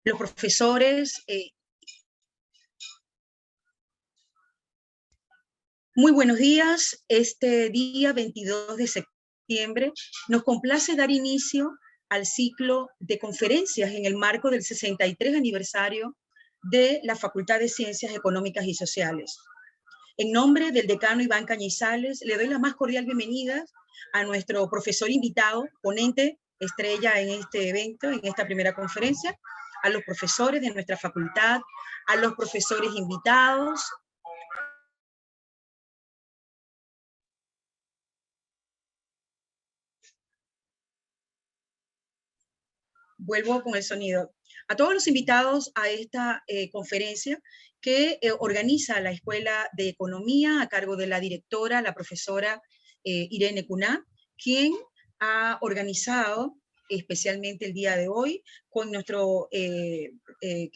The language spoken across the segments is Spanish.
los profesores. Muy buenos días. Este día 22 de septiembre nos complace dar inicio al ciclo de conferencias en el marco del 63 aniversario de la Facultad de Ciencias Económicas y Sociales. En nombre del decano Iván Cañizales, le doy la más cordial bienvenida a nuestro profesor invitado, ponente estrella en este evento, en esta primera conferencia, a los profesores de nuestra facultad, a los profesores invitados. Vuelvo con el sonido. A todos los invitados a esta conferencia que organiza la Escuela de Economía a cargo de la directora, la profesora Irene Cuná, quien ha organizado especialmente el día de hoy con nuestro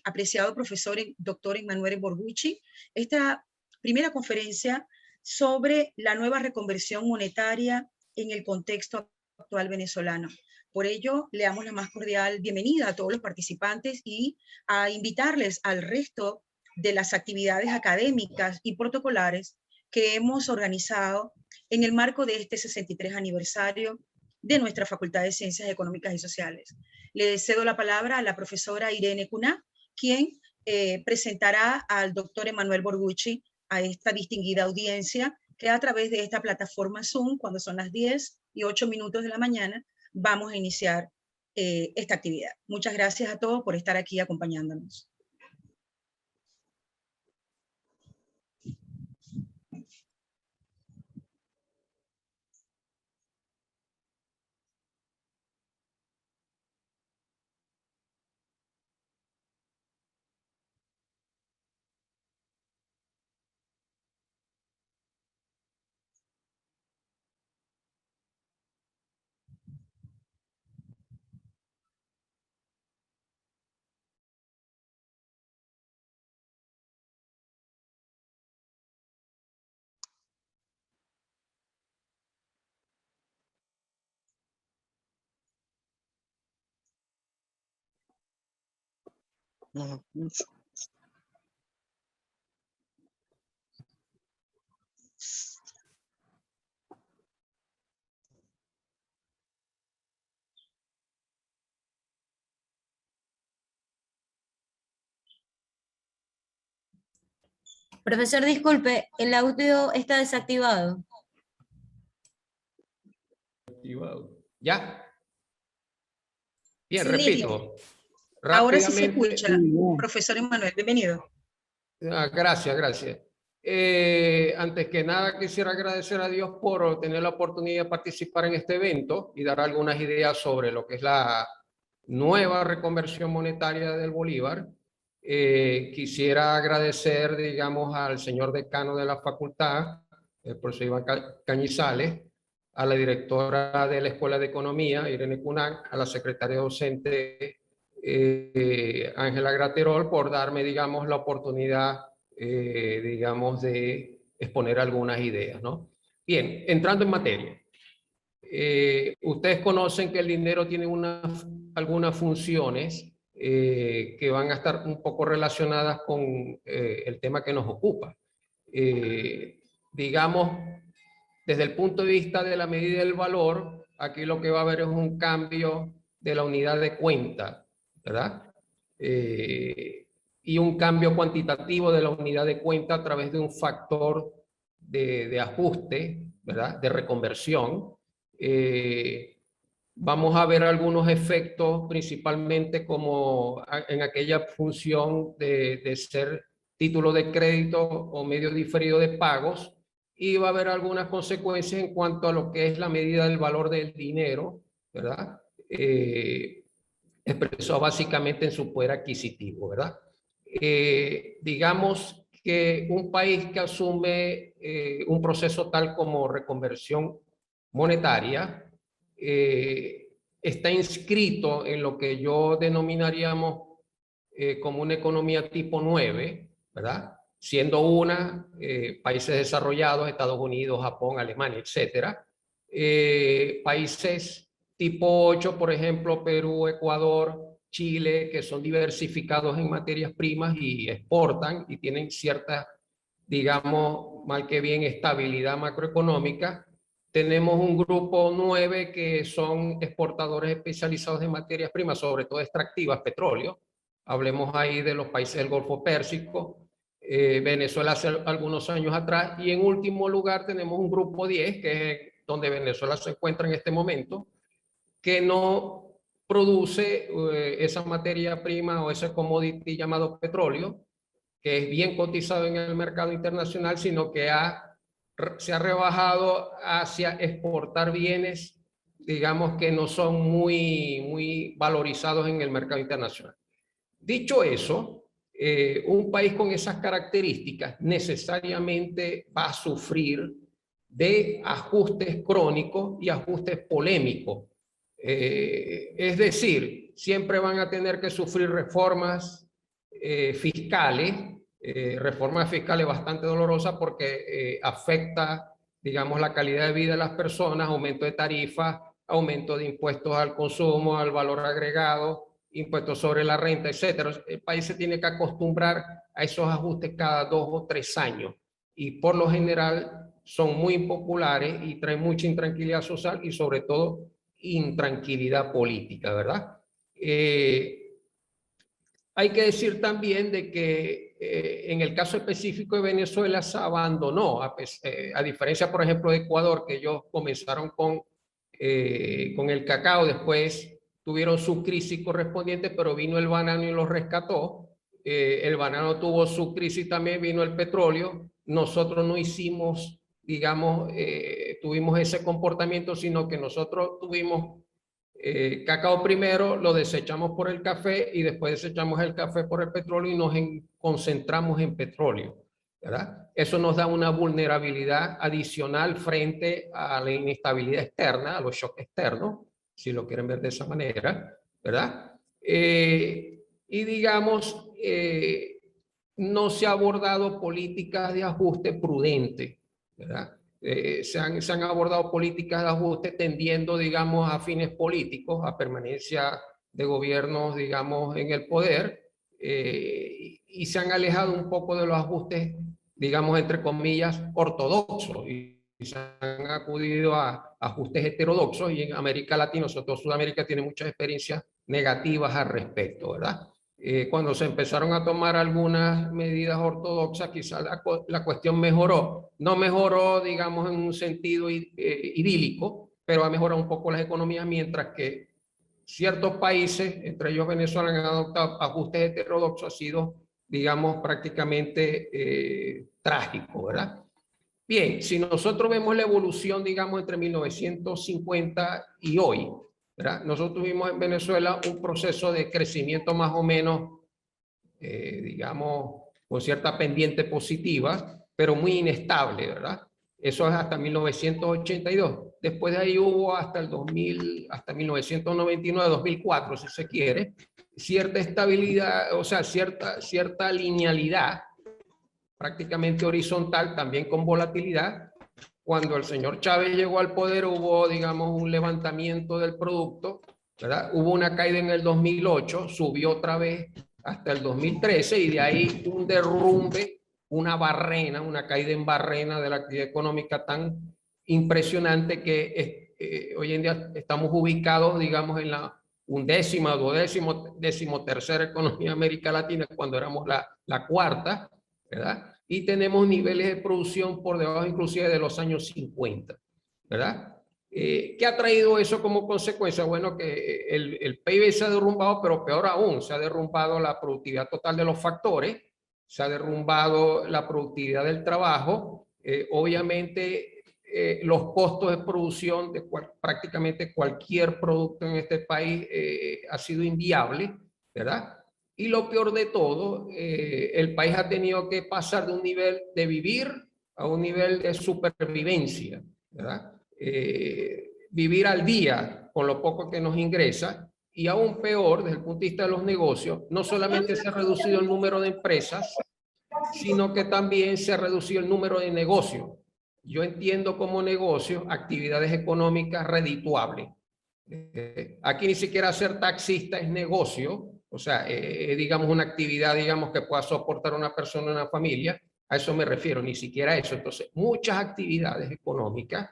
apreciado profesor, doctor Emanuele Borgucci, esta primera conferencia sobre la nueva reconversión monetaria en el contexto actual venezolano. Por ello, le damos la más cordial bienvenida a todos los participantes y a invitarles al resto de las actividades académicas y protocolares que hemos organizado en el marco de este 63 aniversario de nuestra Facultad de Ciencias Económicas y Sociales. Le cedo la palabra a la profesora Irene Cuná, quien presentará al doctor Emanuele Borgucci a esta distinguida audiencia que a través de esta plataforma Zoom, cuando son las 10:08 de la mañana, vamos a iniciar esta actividad. Muchas gracias a todos por estar aquí acompañándonos. Profesor, disculpe, el audio está desactivado. ¿Ya? Bien, Sí, repito. Ahora sí se escucha. Profesor Emanuele, bienvenido. Gracias, gracias. Antes que nada quisiera agradecer a Dios por tener la oportunidad de participar en este evento y dar algunas ideas sobre lo que es la nueva reconversión monetaria del Bolívar. Quisiera agradecer, digamos, al señor decano de la facultad, el profesor Iván Cañizales, a la directora de la Escuela de Economía, Irene Cuná, a la secretaria docente Ángela Graterol, por darme, digamos, la oportunidad, digamos, de exponer algunas ideas, ¿no? Bien, entrando en materia. Ustedes conocen que el dinero tiene algunas funciones que van a estar un poco relacionadas con el tema que nos ocupa. Digamos, desde el punto de vista de la medida del valor, aquí lo que va a haber es un cambio de la unidad de cuenta, ¿verdad? Y un cambio cuantitativo de la unidad de cuenta a través de un factor de ajuste, ¿verdad? De reconversión. Vamos a ver algunos efectos, principalmente como en aquella función de ser título de crédito o medio diferido de pagos, y va a haber algunas consecuencias en cuanto a lo que es la medida del valor del dinero, ¿verdad? Expresado básicamente en su poder adquisitivo, ¿verdad? Digamos que un país que asume un proceso tal como reconversión monetaria está inscrito en lo que yo denominaríamos como una economía tipo 9, ¿verdad? Siendo países desarrollados, Estados Unidos, Japón, Alemania, etcétera. Países tipo 8, por ejemplo, Perú, Ecuador, Chile, que son diversificados en materias primas y exportan y tienen cierta, digamos, mal que bien, estabilidad macroeconómica. Tenemos un grupo 9 que son exportadores especializados en materias primas, sobre todo extractivas, petróleo. Hablemos ahí de los países del Golfo Pérsico, Venezuela hace algunos años atrás. Y en último lugar tenemos un grupo 10, que es donde Venezuela se encuentra en este momento, que no produce esa materia prima o ese commodity llamado petróleo, que es bien cotizado en el mercado internacional, sino que se ha rebajado hacia exportar bienes, digamos, que no son muy valorizados en el mercado internacional. Dicho eso, un país con esas características necesariamente va a sufrir de ajustes crónicos y ajustes polémicos. Es decir, siempre van a tener que sufrir reformas fiscales, reformas fiscales bastante dolorosas porque afecta, digamos, la calidad de vida de las personas, aumento de tarifas, aumento de impuestos al consumo, al valor agregado, impuestos sobre la renta, etcétera. El país se tiene que acostumbrar a esos ajustes cada 2 o 3 años y por lo general son muy impopulares y traen mucha intranquilidad social y sobre todo intranquilidad política, ¿verdad? Hay que decir también de que en el caso específico de Venezuela se abandonó, a diferencia, por ejemplo, de Ecuador, que ellos comenzaron con el cacao, después tuvieron su crisis correspondiente, pero vino el banano y los rescató. El banano tuvo su crisis también, vino el petróleo. Nosotros no hicimos, digamos, tuvimos ese comportamiento, sino que nosotros tuvimos cacao primero, lo desechamos por el café y después desechamos el café por el petróleo y nos concentramos en petróleo, ¿verdad? Eso nos da una vulnerabilidad adicional frente a la inestabilidad externa, a los shocks externos, si lo quieren ver de esa manera, ¿verdad? Y digamos, no se ha abordado políticas de ajuste prudente, ¿verdad? Se han abordado políticas de ajuste tendiendo, digamos, a fines políticos, a permanencia de gobiernos, digamos, en el poder, y se han alejado un poco de los ajustes, digamos, entre comillas, ortodoxos, y se han acudido a ajustes heterodoxos, y en América Latina, sobre todo Sudamérica, tiene muchas experiencias negativas al respecto, ¿verdad? Cuando se empezaron a tomar algunas medidas ortodoxas, quizás la cuestión mejoró. No mejoró, digamos, en un sentido idílico, pero ha mejorado un poco las economías, mientras que ciertos países, entre ellos Venezuela, han adoptado ajustes heterodoxos, ha sido, digamos, prácticamente trágico, ¿verdad? Bien, si nosotros vemos la evolución, digamos, entre 1950 y hoy, ¿verdad? Nosotros tuvimos en Venezuela un proceso de crecimiento más o menos, digamos, con cierta pendiente positiva, pero muy inestable, ¿verdad? Eso es hasta 1982. Después de ahí hubo hasta el 2000, hasta 1999, 2004, si se quiere, cierta estabilidad, o sea, cierta linealidad, prácticamente horizontal, también con volatilidad. Cuando el señor Chávez llegó al poder hubo, digamos, un levantamiento del producto, ¿verdad? Hubo una caída en el 2008, subió otra vez hasta el 2013 y de ahí un derrumbe, una barrena, una caída en barrena de la actividad económica tan impresionante que hoy en día estamos ubicados, digamos, en la undécima, duodécimo, decimotercera economía de América Latina, cuando éramos la cuarta, ¿verdad? Y tenemos niveles de producción por debajo inclusive de los años 50, ¿verdad? ¿Qué ha traído eso como consecuencia? Bueno, que el PIB se ha derrumbado, pero peor aún, se ha derrumbado la productividad total de los factores, se ha derrumbado la productividad del trabajo, obviamente los costos de producción de prácticamente cualquier producto en este país ha sido inviable, ¿verdad? Y lo peor de todo, el país ha tenido que pasar de un nivel de vivir a un nivel de supervivencia, ¿verdad? Vivir al día con lo poco que nos ingresa, y aún peor desde el punto de vista de los negocios, no solamente se ha reducido el número de empresas, sino que también se ha reducido el número de negocios. Yo entiendo como negocio actividades económicas redituables, Aquí ni siquiera ser taxista es negocio, o sea, digamos una actividad, digamos, que pueda soportar una persona, una familia. A eso me refiero, ni siquiera a eso. Entonces, muchas actividades económicas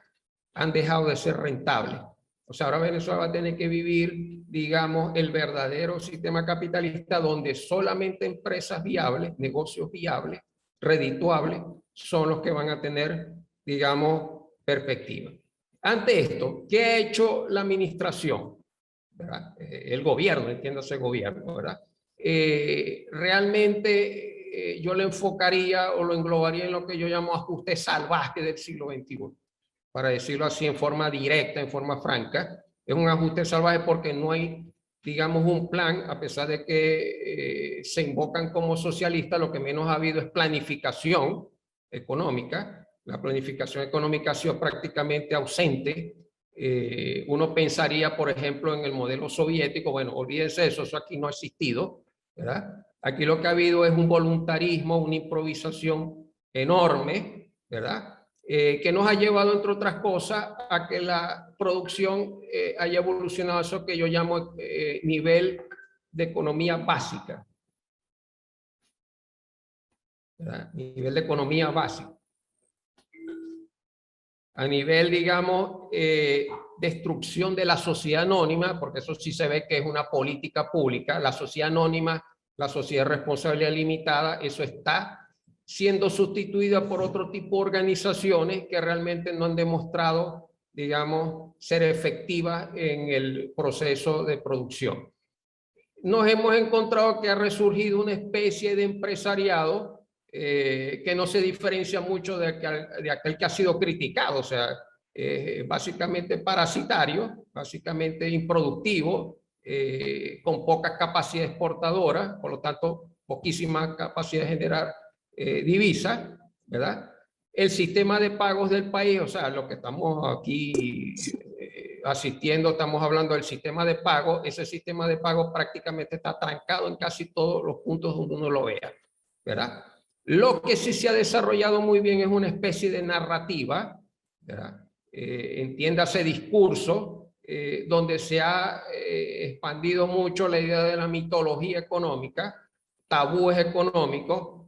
han dejado de ser rentables. O sea, ahora Venezuela va a tener que vivir, digamos, el verdadero sistema capitalista donde solamente empresas viables, negocios viables, redituables, son los que van a tener, digamos, perspectiva. Ante esto, ¿qué ha hecho la administración? ¿Verdad? El gobierno, entiéndase gobierno, ¿verdad? Realmente yo lo enfocaría o lo englobaría en lo que yo llamo ajuste salvaje del siglo XXI. Para decirlo así en forma directa, en forma franca, es un ajuste salvaje porque no hay, digamos, un plan, a pesar de que se invocan como socialistas, lo que menos ha habido es planificación económica. La planificación económica ha sido prácticamente ausente. Uno pensaría, por ejemplo, en el modelo soviético, bueno, olvídense de eso, eso aquí no ha existido, ¿verdad? Aquí lo que ha habido es un voluntarismo, una improvisación enorme, ¿verdad? Que nos ha llevado, entre otras cosas, a que la producción haya evolucionado a eso que yo llamo nivel de economía básica. ¿Verdad? Nivel de economía básica. A nivel, digamos, destrucción de la sociedad anónima, porque eso sí se ve que es una política pública, la sociedad anónima, la sociedad de responsabilidad limitada, eso está siendo sustituida por otro tipo de organizaciones que realmente no han demostrado, digamos, ser efectivas en el proceso de producción. Nos hemos encontrado que ha resurgido una especie de empresariado que no se diferencia mucho de aquel que ha sido criticado, o sea, básicamente parasitario, básicamente improductivo, con poca capacidad exportadora, por lo tanto, poquísima capacidad de generar divisa, ¿verdad? El sistema de pagos del país, o sea, lo que estamos aquí asistiendo, estamos hablando del sistema de pago, ese sistema de pago prácticamente está trancado en casi todos los puntos donde uno lo vea, ¿verdad? Lo que sí se ha desarrollado muy bien es una especie de narrativa, ¿verdad? Entiéndase discurso, donde se ha expandido mucho la idea de la mitología económica, tabúes económicos,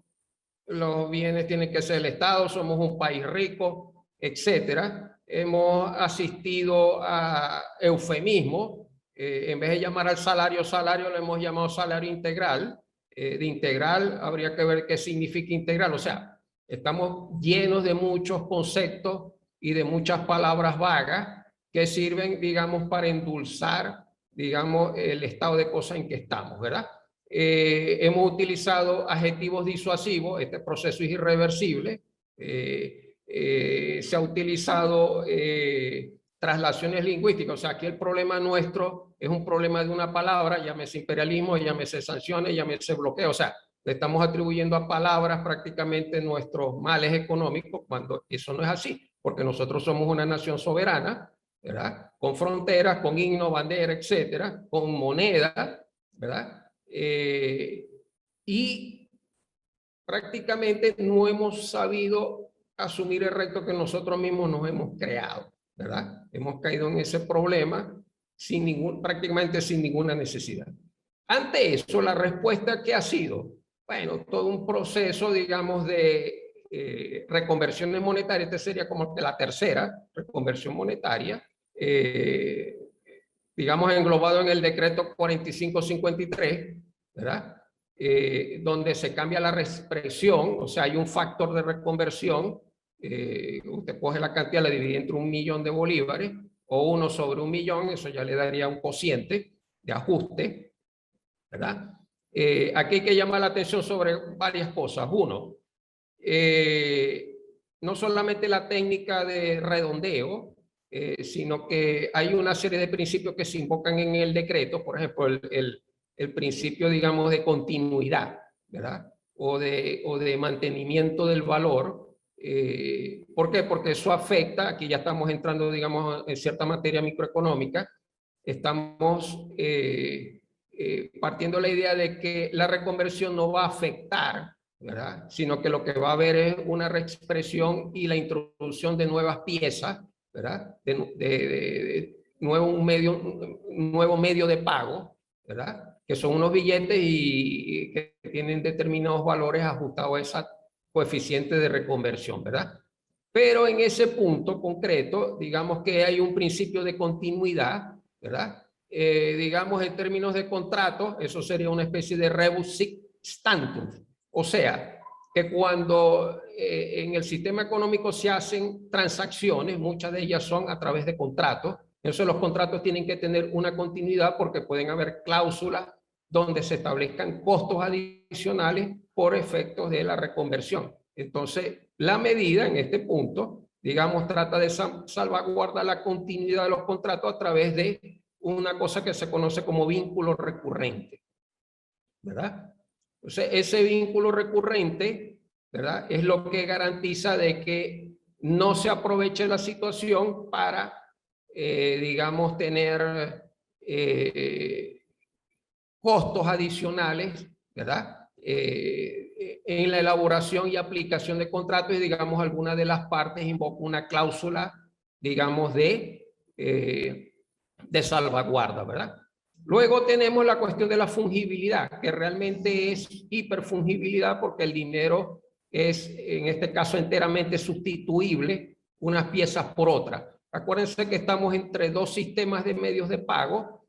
los bienes tienen que ser el Estado, somos un país rico, etcétera. Hemos asistido a eufemismo, en vez de llamar al salario, lo hemos llamado salario integral. De integral habría que ver qué significa integral, o sea, estamos llenos de muchos conceptos y de muchas palabras vagas que sirven, digamos, para endulzar, digamos, el estado de cosas en que estamos, ¿verdad? Hemos utilizado adjetivos disuasivos, este proceso es irreversible, se ha utilizado traslaciones lingüísticas, o sea, aquí el problema nuestro es un problema de una palabra, llámese imperialismo, llámese sanciones, llámese bloqueo, o sea, le estamos atribuyendo a palabras prácticamente nuestros males económicos, cuando eso no es así, porque nosotros somos una nación soberana, ¿verdad? Con fronteras, con himno, bandera, etcétera, con moneda, ¿verdad? Y prácticamente no hemos sabido asumir el reto que nosotros mismos nos hemos creado, ¿verdad? Hemos caído en ese problema prácticamente sin ninguna necesidad. Ante eso, la respuesta que ha sido, bueno, todo un proceso, digamos, de reconversiones monetarias, esta sería como la tercera reconversión monetaria, digamos, englobado en el decreto 4553, ¿verdad? Donde se cambia la expresión, o sea, hay un factor de reconversión, usted coge la cantidad, la divide entre 1 millón de bolívares, o 1 sobre 1 millón, eso ya le daría un cociente de ajuste, ¿verdad? Aquí hay que llamar la atención sobre varias cosas. Uno, no solamente la técnica de redondeo, sino que hay una serie de principios que se invocan en el decreto, por ejemplo, el principio, digamos, de continuidad, ¿verdad? O de mantenimiento del valor. ¿Por qué? Porque eso afecta, aquí ya estamos entrando, digamos, en cierta materia microeconómica, estamos partiendo de la idea de que la reconversión no va a afectar, ¿verdad? Sino que lo que va a haber es una reexpresión y la introducción de nuevas piezas, ¿verdad? nuevo medio de pago, ¿verdad? Que son unos billetes y que tienen determinados valores ajustados a ese coeficiente de reconversión, ¿verdad? Pero en ese punto concreto, digamos que hay un principio de continuidad, ¿verdad? Digamos, en términos de contrato, eso sería una especie de rebus sic stantibus. O sea, que cuando en el sistema económico se hacen transacciones, muchas de ellas son a través de contratos. Entonces los contratos tienen que tener una continuidad porque pueden haber cláusulas donde se establezcan costos adicionales por efectos de la reconversión. Entonces, la medida en este punto, digamos, trata de salvaguardar la continuidad de los contratos a través de una cosa que se conoce como vínculo recurrente, ¿verdad? Entonces, ese vínculo recurrente, ¿verdad?, es lo que garantiza de que no se aproveche la situación para, digamos, tener costos adicionales, ¿verdad?, en la elaboración y aplicación de contratos y, digamos, alguna de las partes invoca una cláusula, digamos, de salvaguarda, ¿verdad? Luego tenemos la cuestión de la fungibilidad, que realmente es hiperfungibilidad porque el dinero es, en este caso, enteramente sustituible unas piezas por otras. Acuérdense que estamos entre dos sistemas de medios de pago.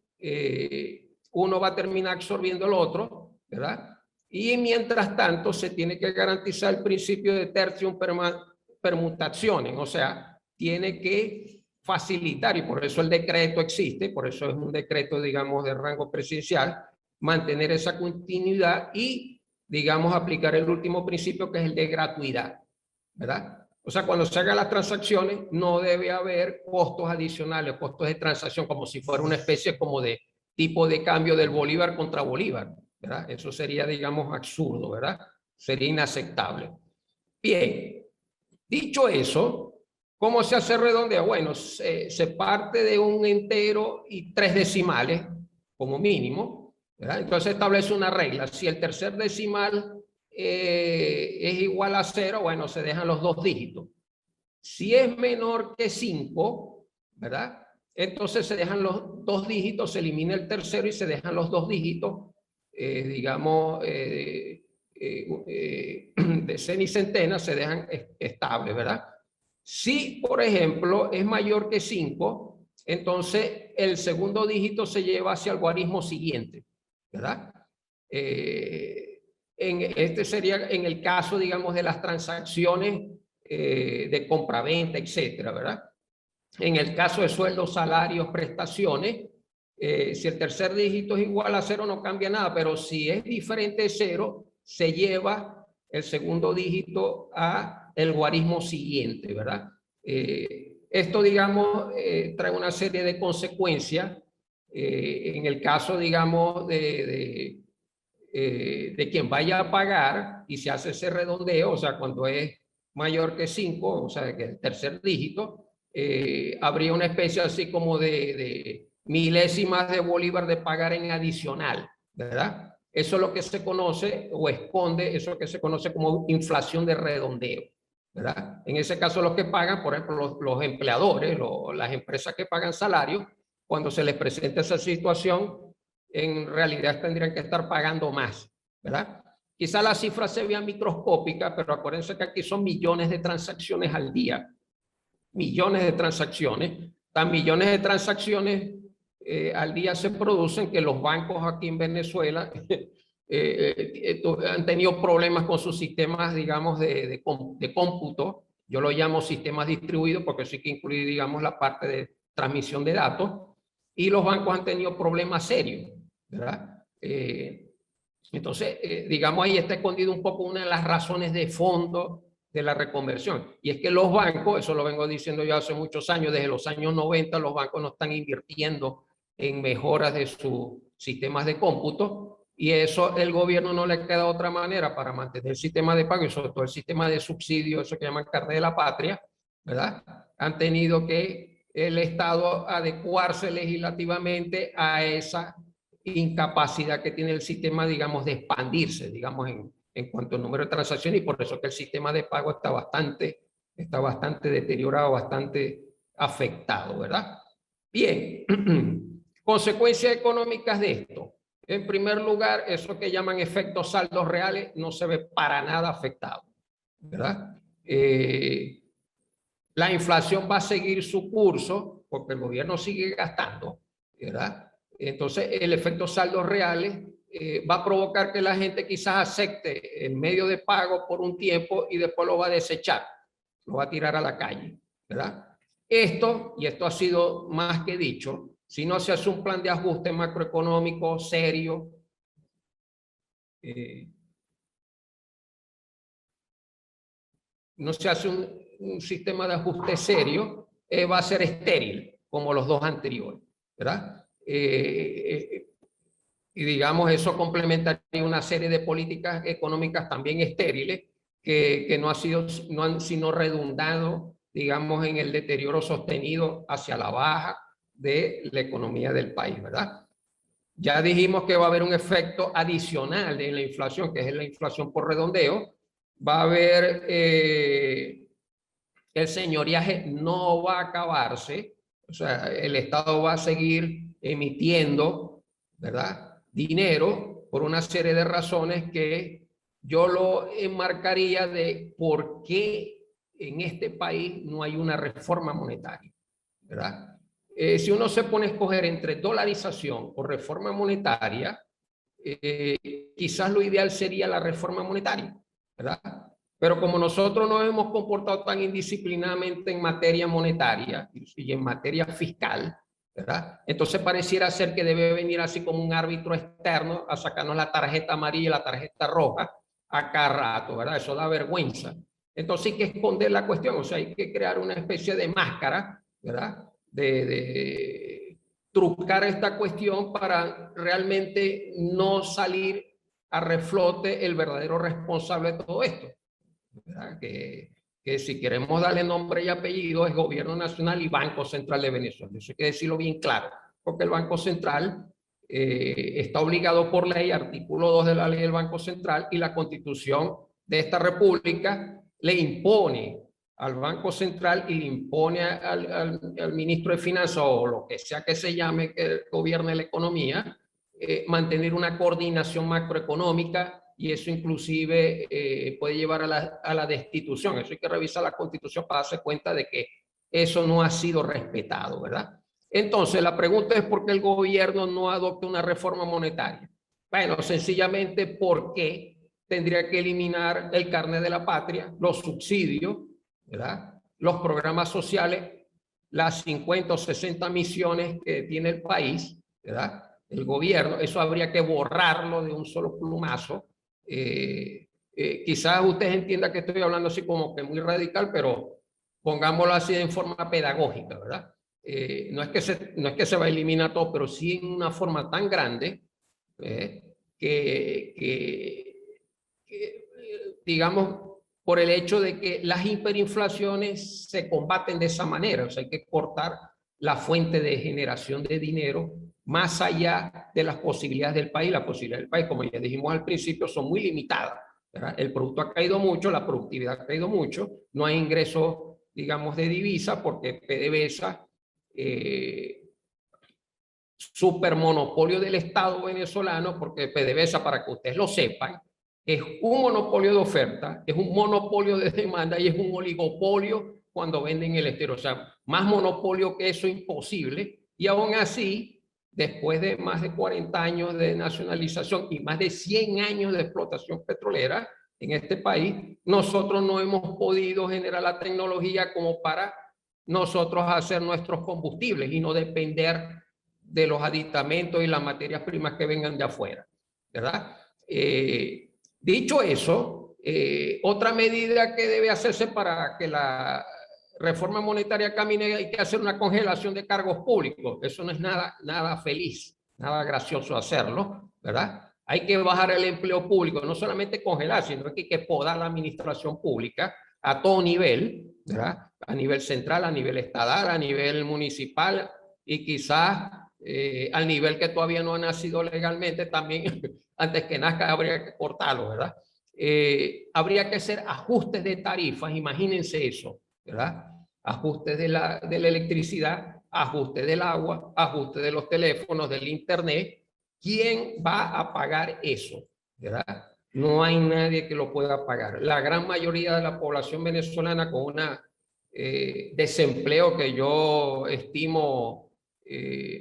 Uno va a terminar absorbiendo el otro, ¿verdad? Y mientras tanto se tiene que garantizar el principio de tertium permutationem, o sea, tiene que facilitar, y por eso el decreto existe, por eso es un decreto, digamos, de rango presidencial, mantener esa continuidad y, digamos, aplicar el último principio que es el de gratuidad, ¿verdad? O sea, cuando se hagan las transacciones no debe haber costos adicionales, costos de transacción, como si fuera una especie como de tipo de cambio del bolívar contra bolívar, ¿verdad? Eso sería, digamos, absurdo, ¿verdad? Sería inaceptable. Bien, dicho eso, ¿cómo se hace redondeo? Bueno, se parte de un entero y 3 decimales, como mínimo, ¿verdad? Entonces establece una regla. Si el tercer decimal es igual a 0, bueno, se dejan los 2 dígitos. Si es menor que 5, ¿verdad?, entonces se dejan los 2 dígitos, se elimina el tercero y se dejan los 2 dígitos, digamos, de cena y centena, se dejan estables, ¿verdad? Si, por ejemplo, es mayor que 5, entonces el segundo dígito se lleva hacia el guarismo siguiente, ¿verdad? Este sería en el caso, digamos, de las transacciones de compraventa, etcétera, ¿verdad? En el caso de sueldos, salarios, prestaciones, si el tercer dígito es igual a 0 no cambia nada, pero si es diferente de 0, se lleva el segundo dígito a el guarismo siguiente, ¿verdad? Esto, digamos, trae una serie de consecuencias en el caso, digamos, de quien vaya a pagar y se hace ese redondeo, o sea, cuando es mayor que 5, o sea, que el tercer dígito, habría una especie así como de milésimas de bolívar de pagar en adicional, ¿verdad? Eso es lo que se conoce o esconde, eso que se conoce como inflación de redondeo, ¿verdad? En ese caso los que pagan, por ejemplo, los empleadores, las empresas que pagan salarios, cuando se les presenta esa situación, en realidad tendrían que estar pagando más, ¿verdad? Quizá la cifra se vea microscópica, pero acuérdense que aquí son millones de transacciones al día. Millones de transacciones. Tan millones de transacciones al día se producen que los bancos aquí en Venezuela han tenido problemas con sus sistemas, digamos, de cómputo. Yo lo llamo sistemas distribuidos porque sí que incluye, digamos, la parte de transmisión de datos. Y los bancos han tenido problemas serios, ¿verdad? Entonces, digamos, ahí está escondido un poco una de las razones de fondo de la reconversión. Y es que los bancos, eso lo vengo diciendo yo hace muchos años, desde los años 90, los bancos no están invirtiendo en mejoras de sus sistemas de cómputo, y eso el gobierno no le queda otra manera para mantener el sistema de pago y sobre todo el sistema de subsidio, eso que llaman carne de la patria, ¿verdad? Han tenido que el Estado adecuarse legislativamente a esa incapacidad que tiene el sistema, digamos, de expandirse, digamos, en cuanto al número de transacciones, y por eso que el sistema de pago está bastante deteriorado, bastante afectado, ¿verdad? Bien, consecuencias económicas de esto. En primer lugar, eso que llaman efectos saldos reales no se ve para nada afectado, ¿verdad? La inflación va a seguir su curso porque el gobierno sigue gastando, ¿verdad? Entonces, el efecto saldos reales va a provocar que la gente quizás acepte el medio de pago por un tiempo y después lo va a desechar, lo va a tirar a la calle, ¿verdad? Esto, y esto ha sido más que dicho, si no se hace un plan de ajuste macroeconómico serio, no se hace un sistema de ajuste serio, va a ser estéril, como los dos anteriores, ¿verdad? Y digamos, eso complementaría una serie de políticas económicas también estériles que no han sino redundado, digamos, en el deterioro sostenido hacia la baja de la economía del país, ¿verdad? Ya dijimos que va a haber un efecto adicional en la inflación, que es la inflación por redondeo. Va a haber, el señoriaje no va a acabarse, o sea, el Estado va a seguir emitiendo, ¿verdad?, dinero por una serie de razones que yo lo enmarcaría de por qué en este país no hay una reforma monetaria, ¿verdad? Si uno se pone a escoger entre dolarización o reforma monetaria, quizás lo ideal sería la reforma monetaria, ¿verdad? Pero como nosotros nos hemos comportado tan indisciplinadamente en materia monetaria y en materia fiscal, ¿verdad? Entonces pareciera ser que debe venir así como un árbitro externo a sacarnos la tarjeta amarilla y la tarjeta roja a cada rato, ¿verdad? Eso da vergüenza. Entonces hay que esconder la cuestión, o sea, hay que crear una especie de máscara, ¿verdad? De trucar esta cuestión para realmente no salir a reflote el verdadero responsable de todo esto, ¿verdad? Que si queremos darle nombre y apellido es Gobierno Nacional y Banco Central de Venezuela. Eso hay que decirlo bien claro, porque el Banco Central está obligado por ley, artículo 2 de la ley del Banco Central, y la Constitución de esta República le impone al Banco Central y le impone al ministro de Finanzas o lo que sea que se llame que gobierne la economía, mantener una coordinación macroeconómica, y eso inclusive puede llevar a la destitución. Eso hay que revisar la Constitución para darse cuenta de que eso no ha sido respetado, ¿verdad? Entonces, la pregunta es por qué el gobierno no adopta una reforma monetaria. Bueno, sencillamente porque tendría que eliminar el carnet de la patria, los subsidios, ¿verdad?, los programas sociales, las 50 o 60 misiones que tiene el país, ¿verdad?, el gobierno. Eso habría que borrarlo de un solo plumazo. Quizás ustedes entiendan que estoy hablando así como que muy radical, pero pongámoslo así en forma pedagógica, ¿verdad? No es que se va a eliminar todo, pero sí en una forma tan grande digamos, por el hecho de que las hiperinflaciones se combaten de esa manera. O sea, hay que cortar la fuente de generación de dinero más allá de las posibilidades del país. Las posibilidades del país, como ya dijimos al principio, son muy limitadas, ¿verdad? El producto ha caído mucho, la productividad ha caído mucho, no hay ingresos, digamos, de divisa porque PDVSA, supermonopolio del Estado venezolano, porque PDVSA, para que ustedes lo sepan, es un monopolio de oferta, es un monopolio de demanda y es un oligopolio cuando venden el exterior. O sea, más monopolio que eso imposible. Y aún así, después de más de 40 años de nacionalización y más de 100 años de explotación petrolera en este país, nosotros no hemos podido generar la tecnología como para nosotros hacer nuestros combustibles y no depender de los aditamentos y las materias primas que vengan de afuera, ¿verdad? Dicho eso, otra medida que debe hacerse para que la reforma monetaria camine, hay que hacer una congelación de cargos públicos. Eso no es nada feliz, nada gracioso hacerlo, ¿verdad? Hay que bajar el empleo público, no solamente congelar, sino que hay que podar la administración pública a todo nivel, ¿verdad? A nivel central, a nivel estatal, a nivel municipal y quizás al nivel que todavía no ha nacido legalmente, también antes que nazca habría que cortarlo, ¿verdad? Habría que hacer ajustes de tarifas, imagínense eso, ¿verdad? Ajustes de la electricidad ajuste del agua, ajuste de los teléfonos, del internet. ¿Quién va a pagar eso? ¿Verdad? No hay nadie que lo pueda pagar. La gran mayoría de la población venezolana con una desempleo que yo estimo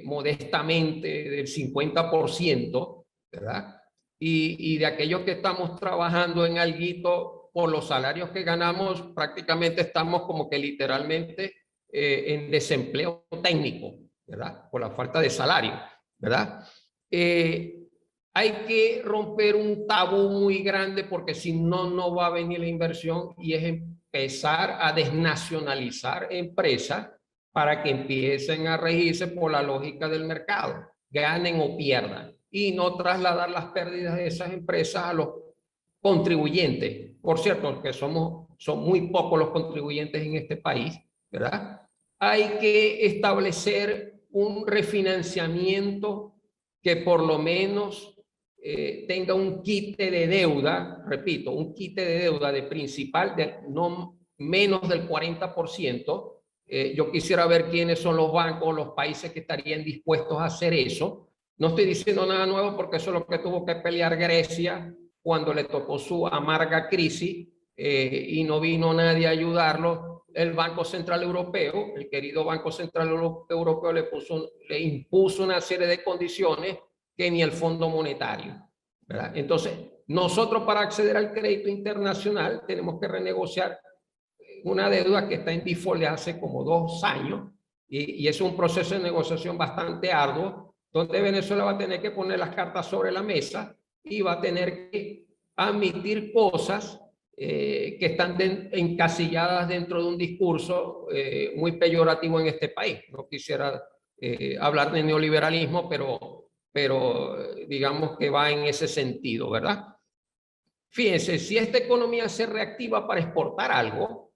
modestamente del 50%, ¿verdad? Y de aquellos que estamos trabajando en alguito, por los salarios que ganamos, prácticamente estamos como que literalmente en desempleo técnico, ¿verdad? Por la falta de salario, ¿verdad? Hay que romper un tabú muy grande porque si no, no va a venir la inversión y es empezar a desnacionalizar empresas para que empiecen a regirse por la lógica del mercado, ganen o pierdan, y no trasladar las pérdidas de esas empresas a los contribuyentes. Por cierto, que son muy pocos los contribuyentes en este país, ¿verdad? Hay que establecer un refinanciamiento que por lo menos tenga un quite de deuda, repito, un quite de deuda de principal de no menos del 40%. Yo quisiera ver quiénes son los bancos, los países que estarían dispuestos a hacer eso. No estoy diciendo nada nuevo porque eso es lo que tuvo que pelear Grecia cuando le tocó su amarga crisis y no vino nadie a ayudarlo. El Banco Central Europeo, el querido Banco Central Europeo le impuso una serie de condiciones que ni el Fondo Monetario, ¿verdad? Entonces, nosotros para acceder al crédito internacional tenemos que renegociar una deuda que está en default de hace como 2 años y es un proceso de negociación bastante arduo donde Venezuela va a tener que poner las cartas sobre la mesa y va a tener que admitir cosas que están encasilladas dentro de un discurso muy peyorativo en este país. No quisiera hablar de neoliberalismo, pero digamos que va en ese sentido, ¿verdad? Fíjense, si esta economía se reactiva para exportar algo,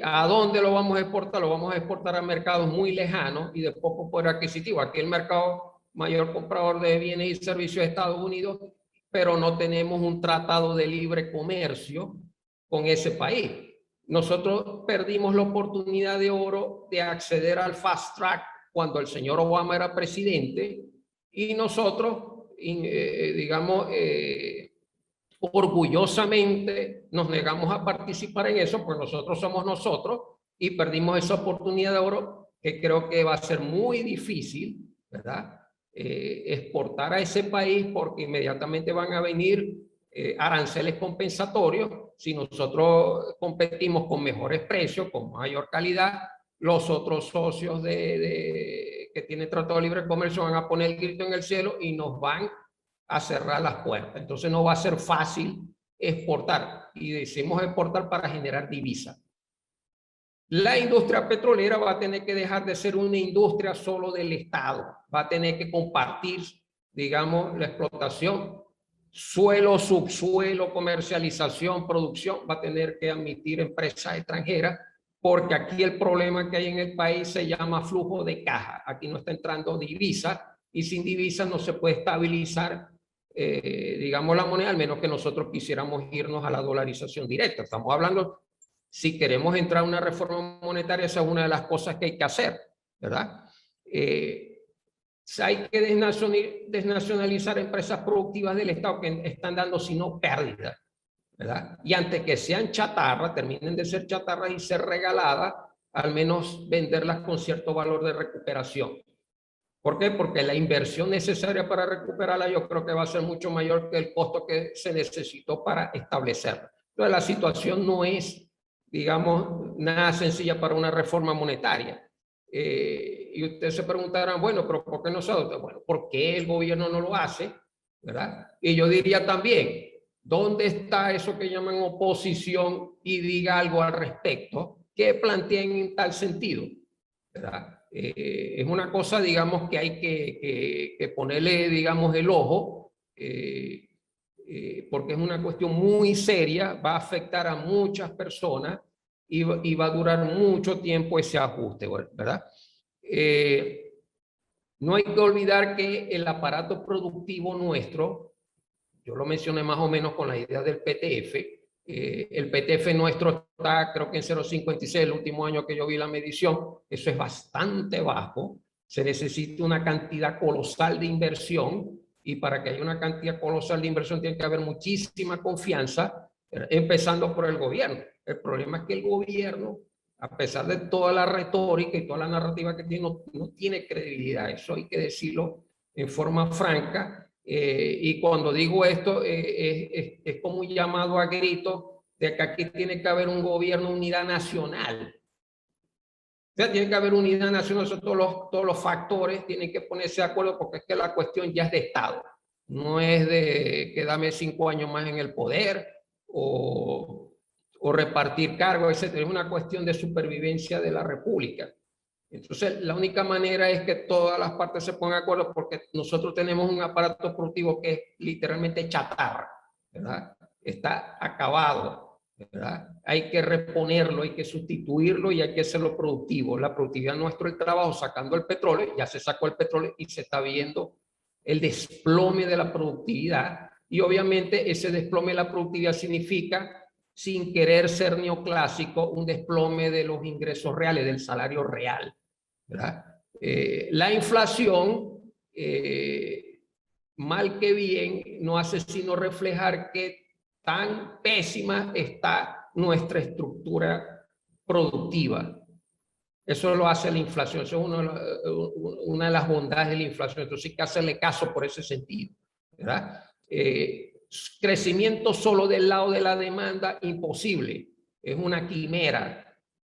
¿a dónde lo vamos a exportar? Lo vamos a exportar a mercados muy lejanos y de poco poder adquisitivo. Aquí el mercado mayor comprador de bienes y servicios de Estados Unidos, pero no tenemos un tratado de libre comercio con ese país. Nosotros perdimos la oportunidad de oro de acceder al fast track cuando el señor Obama era presidente y nosotros, digamos, orgullosamente nos negamos a participar en eso, pues nosotros somos nosotros y perdimos esa oportunidad de oro que creo que va a ser muy difícil, ¿verdad? Exportar a ese país porque inmediatamente van a venir aranceles compensatorios. Si nosotros competimos con mejores precios, con mayor calidad, los otros socios que tienen tratado de libre comercio van a poner el grito en el cielo y nos van a cerrar las puertas. Entonces no va a ser fácil exportar y decimos exportar para generar divisa. La industria petrolera va a tener que dejar de ser una industria solo del Estado, va a tener que compartir, digamos, la explotación, suelo, subsuelo, comercialización, producción, va a tener que admitir empresas extranjeras, porque aquí el problema que hay en el país se llama flujo de caja. Aquí no está entrando divisa y sin divisa no se puede estabilizar, digamos, la moneda, al menos que nosotros quisiéramos irnos a la dolarización directa. Estamos hablando, si queremos entrar a una reforma monetaria, esa es una de las cosas que hay que hacer, ¿verdad? Hay que desnacionalizar empresas productivas del Estado que están dando sino pérdidas, ¿verdad? Y antes que sean chatarra, terminen de ser chatarras y ser regaladas, al menos venderlas con cierto valor de recuperación. ¿Por qué? Porque la inversión necesaria para recuperarla yo creo que va a ser mucho mayor que el costo que se necesitó para establecerla. Entonces la situación no es, digamos, nada sencilla para una reforma monetaria. Y ustedes se preguntarán, bueno, pero ¿por qué no se adopta? Bueno, ¿por qué el gobierno no lo hace? ¿Verdad? Y yo diría también, ¿dónde está eso que llaman oposición y diga algo al respecto? ¿Qué plantean en tal sentido? ¿Verdad? Es una cosa, digamos, que hay que ponerle, digamos, el ojo, porque es una cuestión muy seria, va a afectar a muchas personas y va a durar mucho tiempo ese ajuste, ¿verdad? No hay que olvidar que el aparato productivo nuestro, yo lo mencioné más o menos con la idea del PTF, El PTF nuestro está, creo que en 0,56, el último año que yo vi la medición. Eso es bastante bajo. Se necesita una cantidad colosal de inversión, y para que haya una cantidad colosal de inversión tiene que haber muchísima confianza, empezando por el gobierno. El problema es que el gobierno, a pesar de toda la retórica y toda la narrativa que tiene, no tiene credibilidad. Eso hay que decirlo en forma franca. Y cuando digo esto, es como un llamado a grito de que aquí tiene que haber un gobierno de unidad nacional. O sea, tiene que haber unidad nacional, todos los factores tienen que ponerse de acuerdo, porque es que la cuestión ya es de Estado. No es de quedarme 5 años más en el poder o repartir cargos, etc. Es una cuestión de supervivencia de la República. Entonces, la única manera es que todas las partes se pongan de acuerdo, porque nosotros tenemos un aparato productivo que es literalmente chatarra, ¿verdad? Está acabado, ¿verdad? Hay que reponerlo, hay que sustituirlo y hay que hacerlo productivo. La productividad nuestro es el trabajo sacando el petróleo, ya se sacó el petróleo y se está viendo el desplome de la productividad. Y obviamente ese desplome de la productividad significa, sin querer ser neoclásico, un desplome de los ingresos reales, del salario real, ¿verdad? La inflación, mal que bien, no hace sino reflejar qué tan pésima está nuestra estructura productiva. Eso lo hace la inflación. Eso es una de las bondades de la inflación. Entonces hay que hacerle caso por ese sentido, ¿verdad? Crecimiento solo del lado de la demanda, imposible. Es una quimera.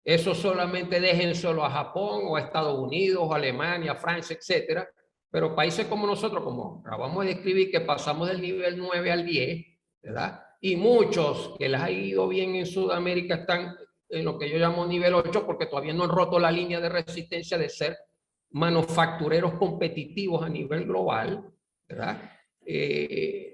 Eso solamente déjenselo a Japón o a Estados Unidos, o Alemania, Francia, etcétera. Pero países como nosotros, como acabamos de describir, que pasamos del nivel 9 al 10, ¿verdad? Y muchos que les ha ido bien en Sudamérica están en lo que yo llamo nivel 8, porque todavía no han roto la línea de resistencia de ser manufactureros competitivos a nivel global, ¿verdad?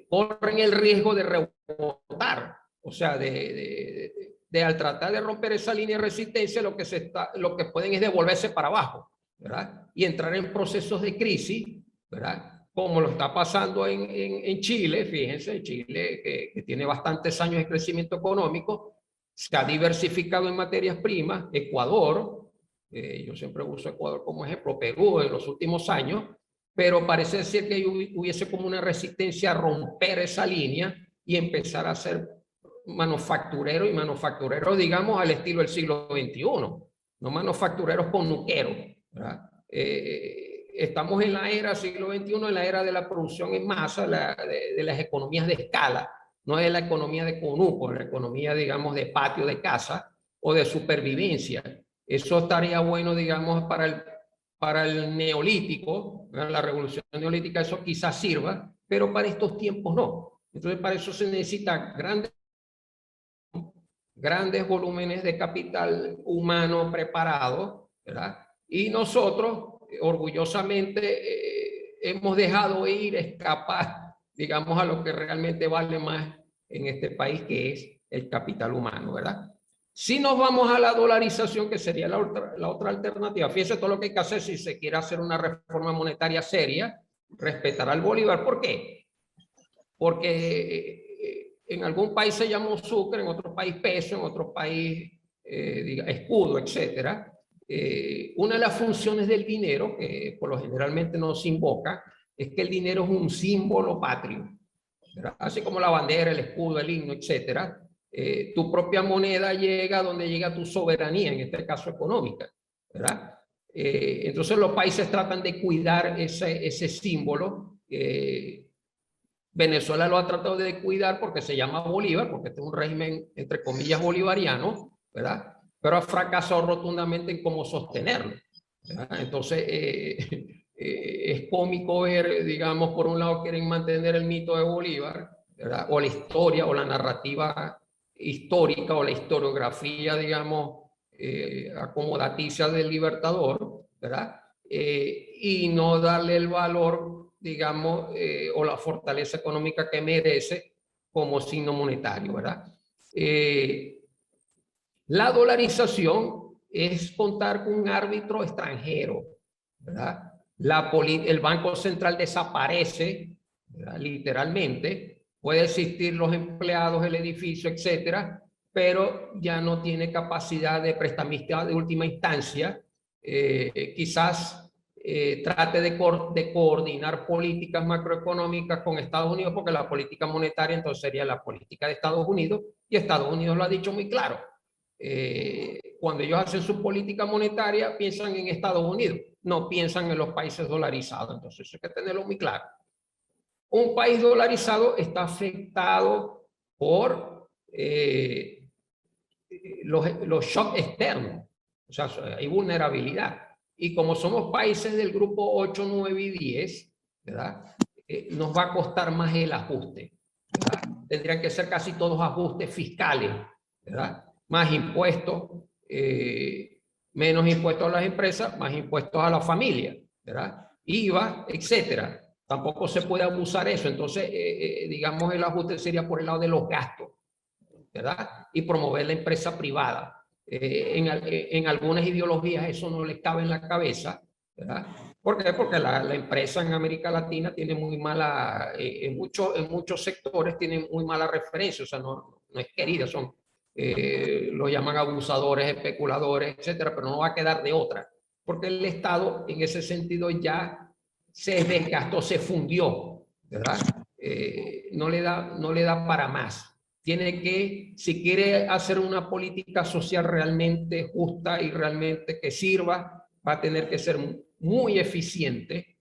Corren el riesgo de rebotar, o sea, al tratar de romper esa línea de resistencia, lo que pueden es devolverse para abajo, ¿verdad? Y entrar en procesos de crisis, ¿verdad? Como lo está pasando en Chile. Fíjense, Chile, que tiene bastantes años de crecimiento económico, se ha diversificado en materias primas. Ecuador, yo siempre uso Ecuador como ejemplo, Perú en los últimos años, pero parece ser que hubiese como una resistencia a romper esa línea y empezar a ser manufacturero, y manufacturero, digamos, al estilo del siglo XXI, no manufactureros con nuqueros, ¿verdad? Estamos en la era siglo XXI, en la era de la producción en masa, de las economías de escala. No es la economía de conuco, la economía, digamos, de patio de casa o de supervivencia. Eso estaría bueno, digamos, para el neolítico, la revolución neolítica, eso quizás sirva, pero para estos tiempos no. Entonces, para eso se necesitan grandes volúmenes de capital humano preparado, ¿verdad? Y nosotros, orgullosamente, hemos dejado ir, escapar, digamos, a lo que realmente vale más en este país, que es el capital humano, ¿verdad? Si nos vamos a la dolarización, que sería la otra alternativa, fíjense todo lo que hay que hacer si se quiere hacer una reforma monetaria seria, respetar al bolívar. ¿Por qué? Porque en algún país se llama sucre, en otro país peso, en otro país escudo, etcétera. Una de las funciones del dinero, que por lo generalmente no se invoca, es que el dinero es un símbolo patrio, ¿verdad? Así como la bandera, el escudo, el himno, etcétera. Tu propia moneda llega donde llega tu soberanía, en este caso económica, ¿verdad? Entonces los países tratan de cuidar ese símbolo. Venezuela lo ha tratado de cuidar porque se llama Bolívar, porque este es un régimen, entre comillas, bolivariano, ¿verdad? Pero ha fracasado rotundamente en cómo sostenerlo, ¿verdad? Entonces, es cómico ver, digamos, por un lado quieren mantener el mito de Bolívar, ¿verdad? O la historia, o la narrativa histórica, o la historiografía, digamos, acomodaticia del libertador, ¿verdad? Y no darle el valor, digamos, o la fortaleza económica que merece como signo monetario, ¿verdad? La dolarización es contar con un árbitro extranjero, ¿verdad? El Banco Central desaparece, ¿verdad? Literalmente, puede existir los empleados, el edificio, etcétera, pero ya no tiene capacidad de prestamista de última instancia. Quizás trate de coordinar políticas macroeconómicas con Estados Unidos, porque la política monetaria entonces sería la política de Estados Unidos, y Estados Unidos lo ha dicho muy claro. Cuando ellos hacen su política monetaria, piensan en Estados Unidos, no piensan en los países dolarizados. Entonces eso hay que tenerlo muy claro. Un país dolarizado está afectado por los shocks externos, o sea, hay vulnerabilidad. Y como somos países del grupo 8, 9 y 10, ¿verdad? Nos va a costar más el ajuste, ¿verdad? Tendrían que ser casi todos ajustes fiscales, ¿verdad? Más impuestos, menos impuestos a las empresas, más impuestos a la familia, ¿verdad? IVA, etcétera. Tampoco se puede abusar eso. Entonces, digamos, el ajuste sería por el lado de los gastos, ¿verdad? Y promover la empresa privada. En algunas ideologías eso no les cabe en la cabeza, ¿verdad? ¿Por qué? Porque la empresa en América Latina tiene muy mala, en muchos sectores tienen muy mala referencia, o sea, no es querida, lo llaman abusadores, especuladores, etcétera, pero no va a quedar de otra, porque el Estado en ese sentido ya se desgastó, se fundió, ¿verdad? No le da para más. Tiene que, si quiere hacer una política social realmente justa y realmente que sirva, va a tener que ser muy eficiente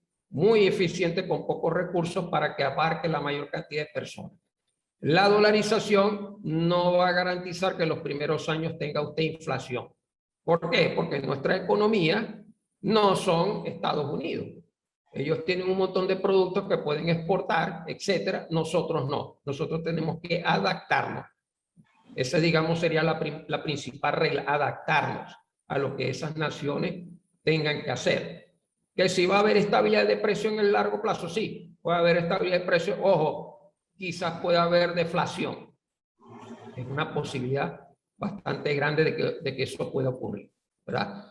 con pocos recursos para que abarque la mayor cantidad de personas. La dolarización no va a garantizar que en los primeros años tenga usted inflación. ¿Por qué? Porque nuestra economía no son Estados Unidos. Ellos tienen un montón de productos que pueden exportar, etcétera. Nosotros no. Nosotros tenemos que adaptarnos. Esa, digamos, sería la principal regla, adaptarnos a lo que esas naciones tengan que hacer. Que si va a haber estabilidad de precio en el largo plazo, sí, puede haber estabilidad de precio. Ojo, quizás pueda haber deflación. Es una posibilidad bastante grande de que eso pueda ocurrir, ¿verdad?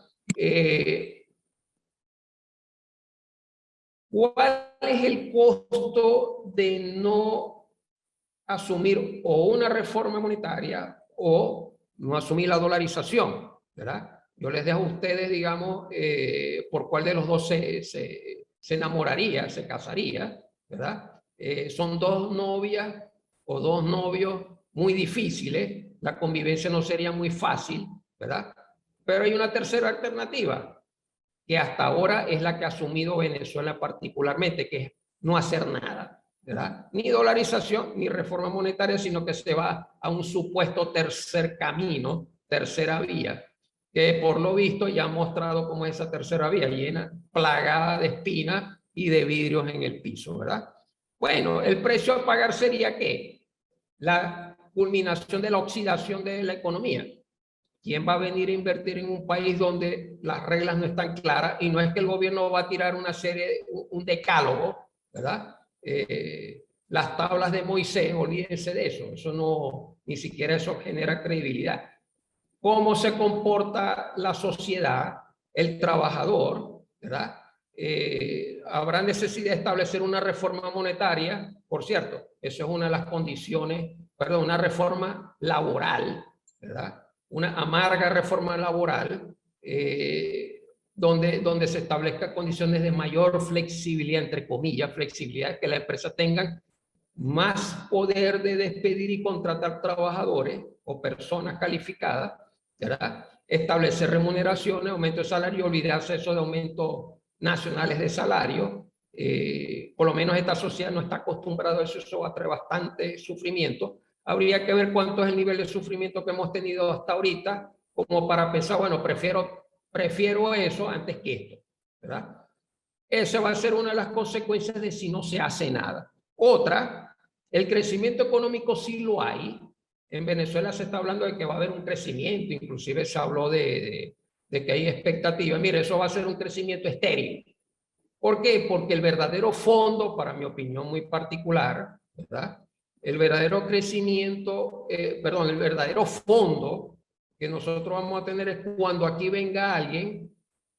¿Cuál es el costo de no asumir o una reforma monetaria o no asumir la dolarización, ¿verdad? Yo les dejo a ustedes, digamos, por cuál de los dos se enamoraría, se casaría, ¿verdad? Son dos novias o dos novios muy difíciles, la convivencia no sería muy fácil, ¿verdad? Pero hay una tercera alternativa, que hasta ahora es la que ha asumido Venezuela particularmente, que es no hacer nada, ¿verdad? Ni dolarización, ni reforma monetaria, sino que se va a un supuesto tercer camino, tercera vía, que por lo visto ya ha mostrado como esa tercera vía, llena, plagada de espinas y de vidrios en el piso, ¿verdad? Bueno, el precio a pagar sería ¿qué? La culminación de la oxidación de la economía. ¿Quién va a venir a invertir en un país donde las reglas no están claras? Y no es que el gobierno va a tirar una serie, un decálogo, ¿verdad? Las tablas de Moisés, olvídense de eso. Eso no, ni siquiera eso genera credibilidad. ¿Cómo se comporta la sociedad, el trabajador, ¿verdad? Habrá necesidad de establecer una reforma monetaria, por cierto, eso es una de las condiciones, perdón, una reforma laboral, ¿verdad? Una amarga reforma laboral donde se establezcan condiciones de mayor flexibilidad, entre comillas, flexibilidad, que las empresas tengan más poder de despedir y contratar trabajadores o personas calificadas, ¿verdad? Establecer remuneraciones, aumento de salario, olvidarse eso de aumentos nacionales de salario. Por lo menos esta sociedad no está acostumbrada a eso, eso va a traer bastante sufrimiento. Habría que ver cuánto es el nivel de sufrimiento que hemos tenido hasta ahorita, como para pensar, bueno, prefiero eso antes que esto, ¿verdad? Esa va a ser una de las consecuencias de si no se hace nada. Otra, el crecimiento económico sí lo hay. En Venezuela se está hablando de que va a haber un crecimiento, inclusive se habló de que hay expectativas. Mire, eso va a ser un crecimiento estéril. ¿Por qué? Porque el verdadero fondo, para mi opinión muy particular, ¿verdad? El verdadero crecimiento, el verdadero fondo que nosotros vamos a tener es cuando aquí venga alguien,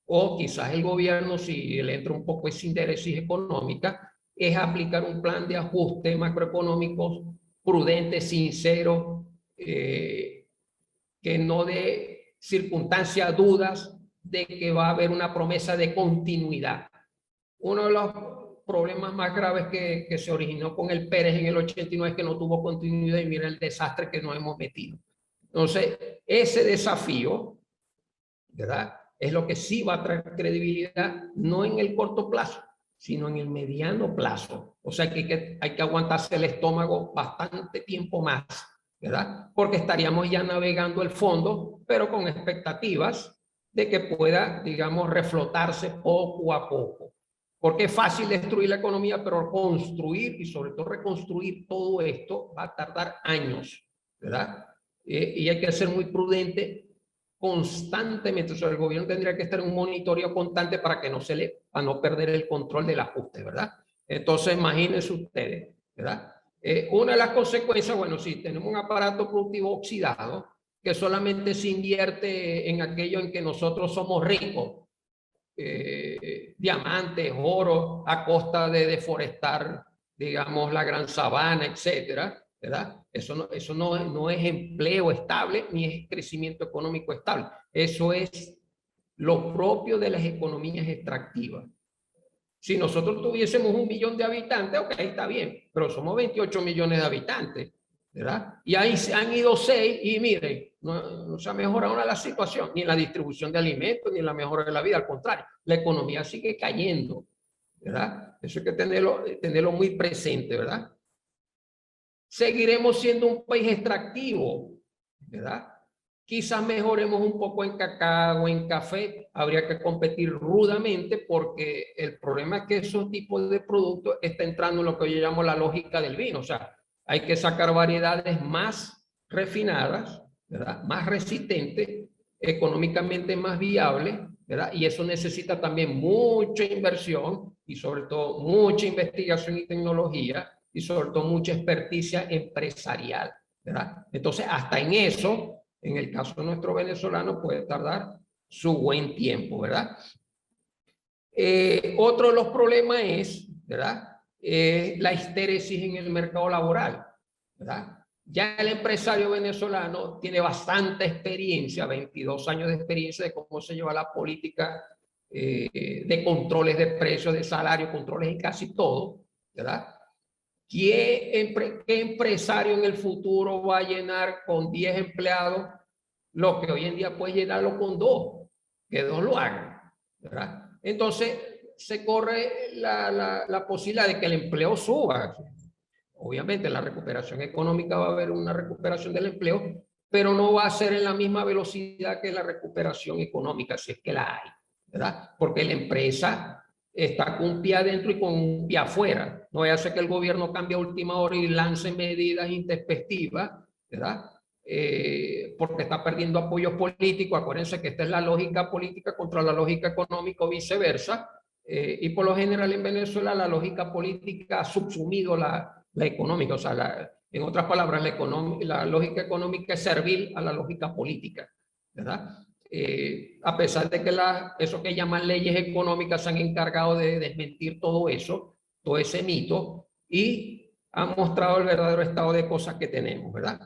o quizás el gobierno, si le entra un poco de sinderesis económica, es aplicar un plan de ajuste macroeconómico prudente, sincero, que no dé circunstancias, dudas de que va a haber una promesa de continuidad. Uno de los problemas más graves que se originó con el Pérez en el 89 es que no tuvo continuidad, y mira el desastre que nos hemos metido. Entonces, ese desafío, ¿verdad?, es lo que sí va a traer credibilidad, no en el corto plazo, sino en el mediano plazo. O sea que hay que aguantarse el estómago bastante tiempo más, ¿verdad? Porque estaríamos ya navegando el fondo, pero con expectativas de que pueda, digamos, reflotarse poco a poco. Porque es fácil destruir la economía, pero construir y sobre todo reconstruir todo esto va a tardar años, ¿verdad? Y hay que ser muy prudente constantemente. O sea, el gobierno tendría que estar en un monitoreo constante para que para no perder el control del ajuste, ¿verdad? Entonces, imagínense ustedes, ¿verdad? Una de las consecuencias, bueno, sí, tenemos un aparato productivo oxidado que solamente se invierte en aquello en que nosotros somos ricos, diamantes, oro, a costa de deforestar, digamos, la gran sabana, etcétera, ¿verdad? Eso no es empleo estable ni es crecimiento económico estable. Eso es lo propio de las economías extractivas. Si nosotros tuviésemos 1 millón de habitantes, ok, está bien, pero somos 28 millones de habitantes, ¿verdad? Y ahí se han ido 6 y miren, no se ha mejorado la situación, ni en la distribución de alimentos, ni en la mejora de la vida, al contrario, la economía sigue cayendo, ¿verdad? Eso hay que tenerlo muy presente, ¿verdad? Seguiremos siendo un país extractivo, ¿verdad? Quizás mejoremos un poco en cacao, en café, habría que competir rudamente porque el problema es que esos tipos de productos están entrando en lo que yo llamo la lógica del vino, o sea, hay que sacar variedades más refinadas, ¿verdad?, más resistentes, económicamente más viables, ¿verdad? Y eso necesita también mucha inversión y sobre todo mucha investigación y tecnología y sobre todo mucha experticia empresarial, ¿verdad? Entonces, hasta en eso, en el caso de nuestro venezolano, puede tardar su buen tiempo, ¿verdad? Otro de los problemas es, ¿verdad?, la histéresis en el mercado laboral, ¿verdad? Ya el empresario venezolano tiene bastante experiencia, 22 años de experiencia de cómo se lleva la política de controles de precios, de salario, controles en casi todo, ¿verdad? ¿Qué empresario en el futuro va a llenar con 10 empleados lo que hoy en día puede llenarlo con 2? Que 2 lo hagan, ¿verdad? Entonces se corre la posibilidad de que el empleo suba. Obviamente en la recuperación económica va a haber una recuperación del empleo, pero no va a ser en la misma velocidad que la recuperación económica, si es que la hay, ¿verdad? Porque la empresa está con un pie adentro y con un pie afuera. No vaya a ser que el gobierno cambie a última hora y lance medidas intempestivas, ¿verdad? Porque está perdiendo apoyos políticos. Acuérdense que esta es la lógica política contra la lógica económica o viceversa. Y por lo general en Venezuela la lógica política ha subsumido la económica. O sea, en otras palabras, la lógica económica es servil a la lógica política, ¿verdad? A pesar de que eso que llaman leyes económicas se han encargado de desmentir todo eso, todo ese mito, y han mostrado el verdadero estado de cosas que tenemos, ¿verdad?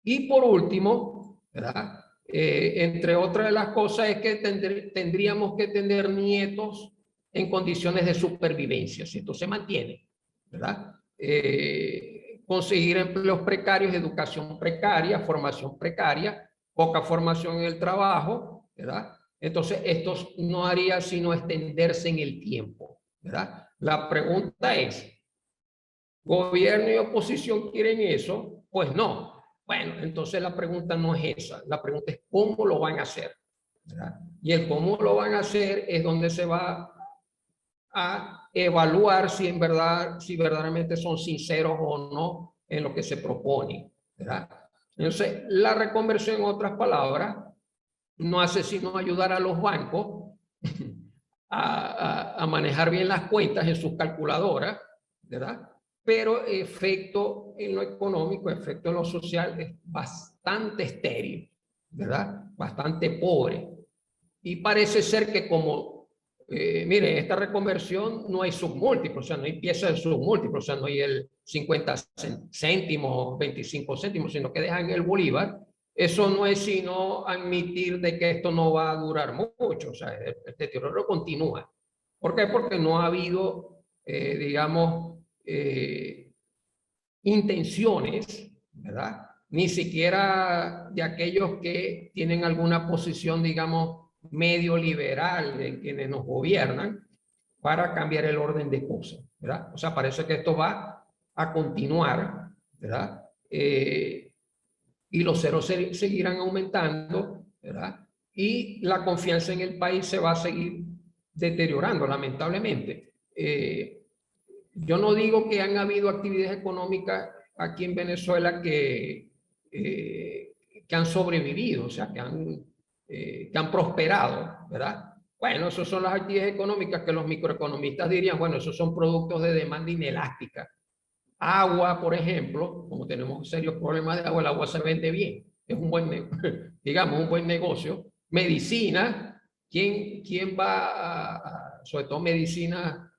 Y por último, ¿verdad?, entre otras de las cosas es que tendríamos que tener nietos en condiciones de supervivencia, si esto se mantiene, ¿verdad? Conseguir empleos precarios, educación precaria, formación precaria, poca formación en el trabajo, ¿verdad? Entonces, esto no haría sino extenderse en el tiempo, ¿verdad? La pregunta es, ¿gobierno y oposición quieren eso? Pues no. Bueno, entonces la pregunta no es esa. La pregunta es cómo lo van a hacer, ¿verdad? Y el cómo lo van a hacer es donde se va a evaluar si verdaderamente son sinceros o no en lo que se propone, ¿verdad? Entonces, la reconversión, en otras palabras, no hace sino ayudar a los bancos a manejar bien las cuentas en sus calculadoras, ¿verdad? Pero efecto en lo económico, efecto en lo social es bastante estéril, ¿verdad? Bastante pobre. Y parece ser que como mire, esta reconversión no hay submúltiplo, o sea, no hay pieza de submúltiplo, o sea, no hay el 50 céntimos, 25 céntimos, sino que dejan el bolívar. Eso no es sino admitir de que esto no va a durar mucho, o sea, el deterioro continúa. ¿Por qué? Porque no ha habido, digamos, intenciones, ¿verdad? Ni siquiera de aquellos que tienen alguna posición, digamos, medio liberal en quienes nos gobiernan para cambiar el orden de cosas, ¿verdad? O sea, parece que esto va a continuar, ¿verdad? Y los ceros seguirán aumentando, ¿verdad? Y la confianza en el país se va a seguir deteriorando, lamentablemente. Yo no digo que han habido actividades económicas aquí en Venezuela que han sobrevivido, o sea, que han prosperado, ¿verdad? Bueno, esas son las actividades económicas que los microeconomistas dirían, bueno, esos son productos de demanda inelástica. Agua, por ejemplo, como tenemos serios problemas de agua, el agua se vende bien, es un buen, digamos, un buen negocio. Medicina, ¿quién va sobre todo medicina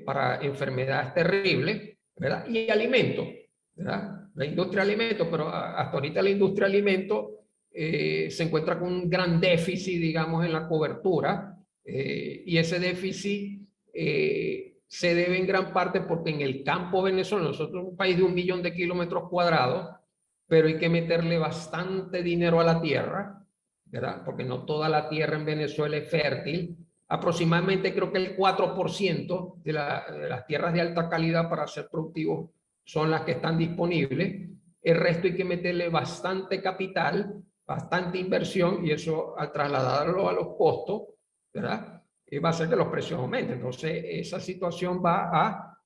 para enfermedades terribles, ¿verdad? Y alimentos, ¿verdad? La industria de alimentos, pero hasta ahorita la industria de alimentos se encuentra con un gran déficit, digamos, en la cobertura, y ese déficit se debe en gran parte porque en el campo venezolano, nosotros somos un país de 1 millón de kilómetros cuadrados, pero hay que meterle bastante dinero a la tierra, ¿verdad? Porque no toda la tierra en Venezuela es fértil. Aproximadamente creo que el 4% de las tierras de alta calidad para ser productivos son las que están disponibles. El resto hay que meterle bastante capital, bastante inversión, y eso al trasladarlo a los costos, ¿verdad? Va a hacer que los precios aumenten. Entonces, esa situación va a,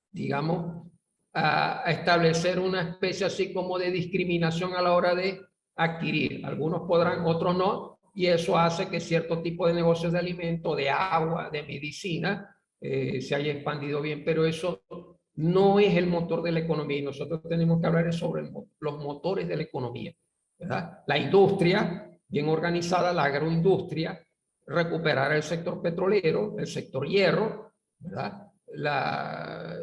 digamos, a establecer una especie así como de discriminación a la hora de adquirir. Algunos podrán, otros no, y eso hace que cierto tipo de negocios de alimentos, de agua, de medicina, se haya expandido bien, pero eso no es el motor de la economía, y nosotros tenemos que hablar sobre los motores de la economía, ¿verdad? La industria bien organizada, la agroindustria, recuperar el sector petrolero, el sector hierro, ¿verdad?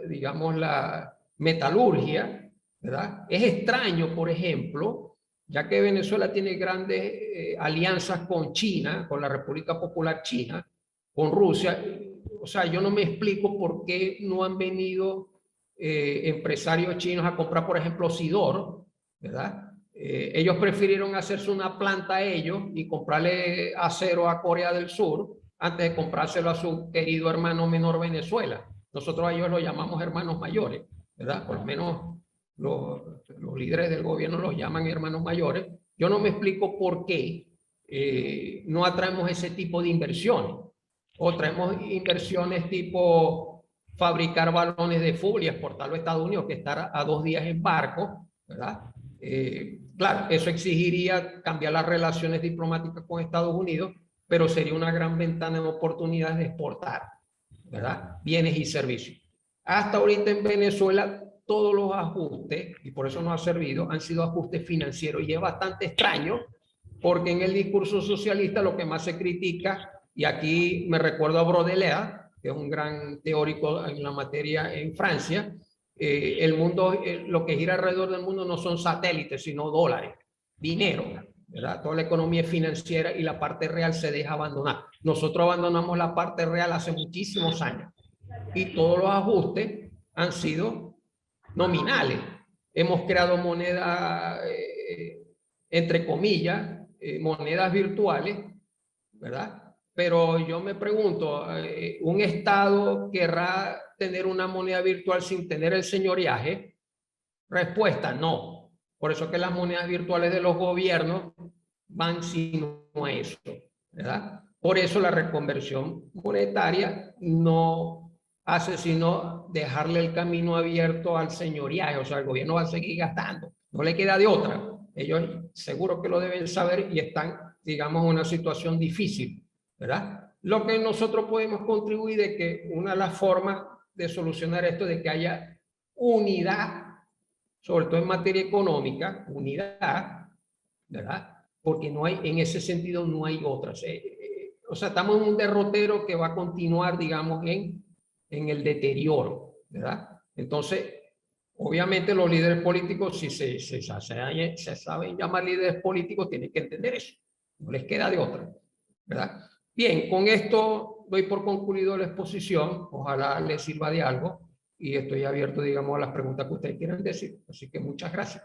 Digamos, la metalurgia, ¿verdad? Es extraño, por ejemplo, ya que Venezuela tiene grandes alianzas con China, con la República Popular China, con Rusia. O sea, yo no me explico por qué no han venido empresarios chinos a comprar, por ejemplo, Sidor, ¿verdad? Ellos prefirieron hacerse una planta a ellos y comprarle acero a Corea del Sur antes de comprárselo a su querido hermano menor Venezuela. Nosotros a ellos los llamamos hermanos mayores, ¿verdad? Por lo menos los líderes del gobierno los llaman hermanos mayores. Yo no me explico por qué no atraemos ese tipo de inversiones. O traemos inversiones tipo fabricar balones de fútbol y exportarlo a Estados Unidos, que estar a 2 días en barco, ¿verdad? Claro, eso exigiría cambiar las relaciones diplomáticas con Estados Unidos, pero sería una gran ventana de oportunidades de exportar, ¿verdad? Bienes y servicios. Hasta ahorita en Venezuela todos los ajustes, y por eso no ha servido, han sido ajustes financieros, y es bastante extraño porque en el discurso socialista lo que más se critica, y aquí me recuerdo a Baudelaire, que es un gran teórico en la materia en Francia, el mundo, lo que gira alrededor del mundo no son satélites, sino dólares, dinero, ¿verdad? Toda la economía financiera y la parte real se deja abandonar. Nosotros abandonamos la parte real hace muchísimos años y todos los ajustes han sido nominales. Hemos creado monedas, entre comillas, monedas virtuales, ¿verdad? Pero yo me pregunto, ¿un Estado querrá tener una moneda virtual sin tener el señoreaje? Respuesta, no. Por eso que las monedas virtuales de los gobiernos van sino a eso, ¿verdad? Por eso la reconversión monetaria no hace sino dejarle el camino abierto al señoreaje, o sea, el gobierno va a seguir gastando, no le queda de otra. Ellos seguro que lo deben saber y están, digamos, en una situación difícil, ¿verdad? Lo que nosotros podemos contribuir es que una de las formas de solucionar esto es de que haya unidad, sobre todo en materia económica, unidad, ¿verdad? Porque no hay, en ese sentido no hay otras. o sea, estamos en un derrotero que va a continuar, digamos, en el deterioro, ¿verdad? Entonces, obviamente los líderes políticos, si se saben llamar líderes políticos, tienen que entender eso. No les queda de otra, ¿verdad? Bien, con esto doy por concluido la exposición. Ojalá les sirva de algo y estoy abierto, digamos, a las preguntas que ustedes quieran decir. Así que muchas gracias.